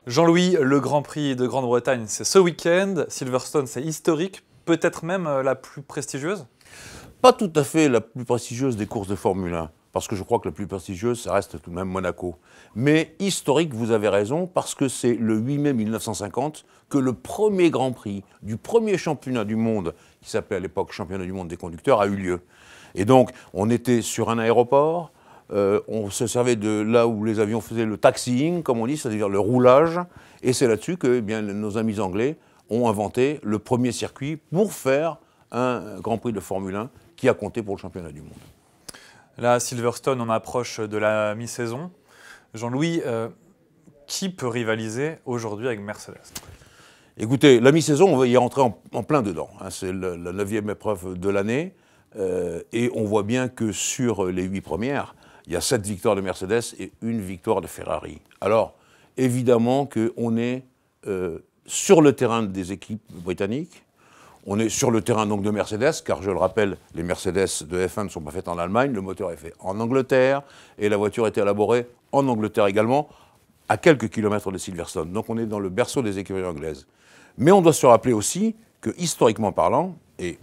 Jean-Louis, le Grand Prix de Grande-Bretagne, c'est ce week-end. Silverstone, c'est historique, peut-être même la plus prestigieuse? Pas tout à fait la plus prestigieuse des courses de Formule 1, parce que je crois que la plus prestigieuse, ça reste tout de même Monaco. Mais historique, vous avez raison, parce que c'est le 8 mai 1950 que le premier Grand Prix du premier championnat du monde, qui s'appelait à l'époque Championnat du monde des conducteurs, a eu lieu. Et donc, on était sur un aéroport, on se servait de là où les avions faisaient le taxiing, comme on dit, c'est-à-dire le roulage, et c'est là-dessus que nos amis anglais ont inventé le premier circuit pour faire un Grand Prix de Formule 1 qui a compté pour le championnat du monde. Là, à Silverstone, on approche de la mi-saison. Jean-Louis, qui peut rivaliser aujourd'hui avec Mercedes? Écoutez, la mi-saison, on va y rentrer en plein dedans. C'est la 9e épreuve de l'année. Et on voit bien que sur les 8 premières, il y a 7 victoires de Mercedes et 1 victoire de Ferrari. Alors, évidemment qu'on est sur le terrain des équipes britanniques. On est sur le terrain donc de Mercedes, car je le rappelle, les Mercedes de F1 ne sont pas faites en Allemagne, le moteur est fait en Angleterre, et la voiture a été élaborée en Angleterre également, à quelques kilomètres de Silverstone. Donc on est dans le berceau des écuries anglaises. Mais on doit se rappeler aussi que, historiquement parlant, et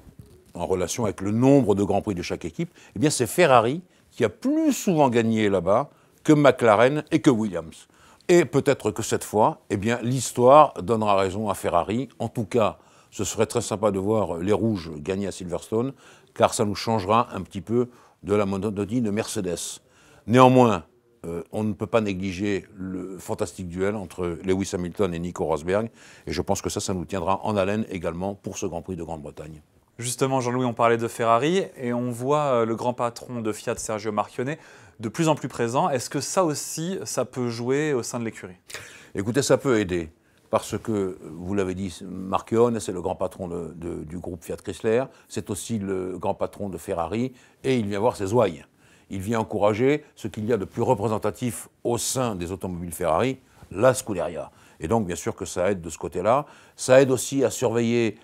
en relation avec le nombre de Grands Prix de chaque équipe, eh bien c'est Ferrari qui a plus souvent gagné là-bas que McLaren et que Williams. Et peut-être que cette fois, eh bien l'histoire donnera raison à Ferrari. En tout cas, ce serait très sympa de voir les Rouges gagner à Silverstone, car ça nous changera un petit peu de la monotonie de Mercedes. Néanmoins, on ne peut pas négliger le fantastique duel entre Lewis Hamilton et Nico Rosberg, et je pense que ça nous tiendra en haleine également pour ce Grand Prix de Grande-Bretagne. Justement, Jean-Louis, on parlait de Ferrari, et on voit le grand patron de Fiat, Sergio Marchionne, de plus en plus présent. Est-ce que ça aussi, ça peut jouer au sein de l'écurie? Écoutez, ça peut aider. Parce que, vous l'avez dit, Marchionne, c'est le grand patron du groupe Fiat Chrysler, c'est aussi le grand patron de Ferrari, et il vient voir ses ouailles. Il vient encourager ce qu'il y a de plus représentatif au sein des automobiles Ferrari, la Scuderia. Et donc, bien sûr que ça aide de ce côté-là. Ça aide aussi à surveiller,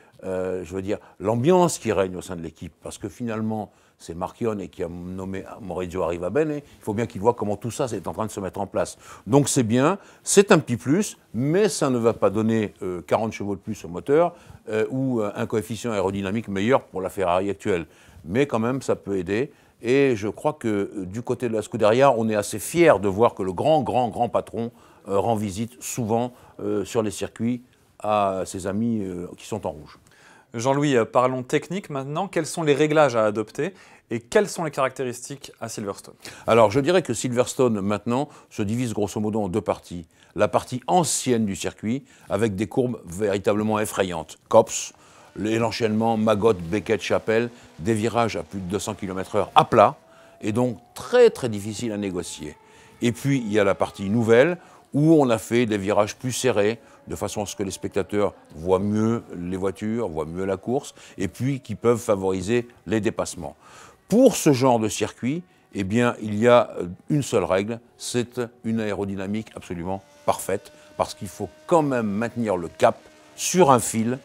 l'ambiance qui règne au sein de l'équipe, parce que finalement, c'est Marchionne qui a nommé Maurizio Arrivabene. Il faut bien qu'il voit comment tout ça est en train de se mettre en place. Donc c'est bien, c'est un petit plus, mais ça ne va pas donner 40 chevaux de plus au moteur ou un coefficient aérodynamique meilleur pour la Ferrari actuelle. Mais quand même, ça peut aider. Et je crois que du côté de la Scuderia, on est assez fiers de voir que le grand patron rend visite souvent sur les circuits à ses amis qui sont en rouge. Jean-Louis, parlons technique maintenant. Quels sont les réglages à adopter et quelles sont les caractéristiques à Silverstone? Alors, je dirais que Silverstone, maintenant, se divise grosso modo en 2 parties. La partie ancienne du circuit, avec des courbes véritablement effrayantes. Copse, l'enchaînement Magot, Beckett, Chapelle, des virages à plus de 200 km/h à plat, et donc très très difficile à négocier. Et puis, il y a la partie nouvelle, où on a fait des virages plus serrés, de façon à ce que les spectateurs voient mieux les voitures, voient mieux la course, et puis qui peuvent favoriser les dépassements. Pour ce genre de circuit, eh bien, il y a une seule règle, c'est une aérodynamique absolument parfaite, parce qu'il faut quand même maintenir le cap sur un fil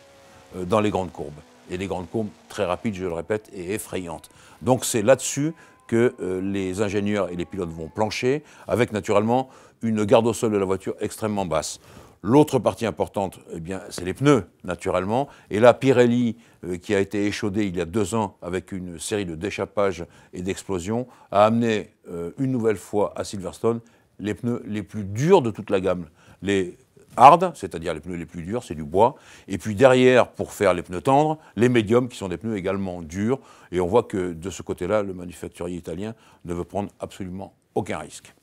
dans les grandes courbes. Et les grandes courbes, très rapides, je le répète, et effrayantes. Donc c'est là-dessus que les ingénieurs et les pilotes vont plancher, avec naturellement une garde au sol de la voiture extrêmement basse. L'autre partie importante, eh bien, c'est les pneus, naturellement. Et là, Pirelli, qui a été échaudé il y a 2 ans avec une série de déchappages et d'explosions, a amené une nouvelle fois à Silverstone les pneus les plus durs de toute la gamme. Les hard, c'est-à-dire les pneus les plus durs, c'est du bois. Et puis derrière, pour faire les pneus tendres, les médiums, qui sont des pneus également durs. Et on voit que de ce côté-là, le manufacturier italien ne veut prendre absolument aucun risque.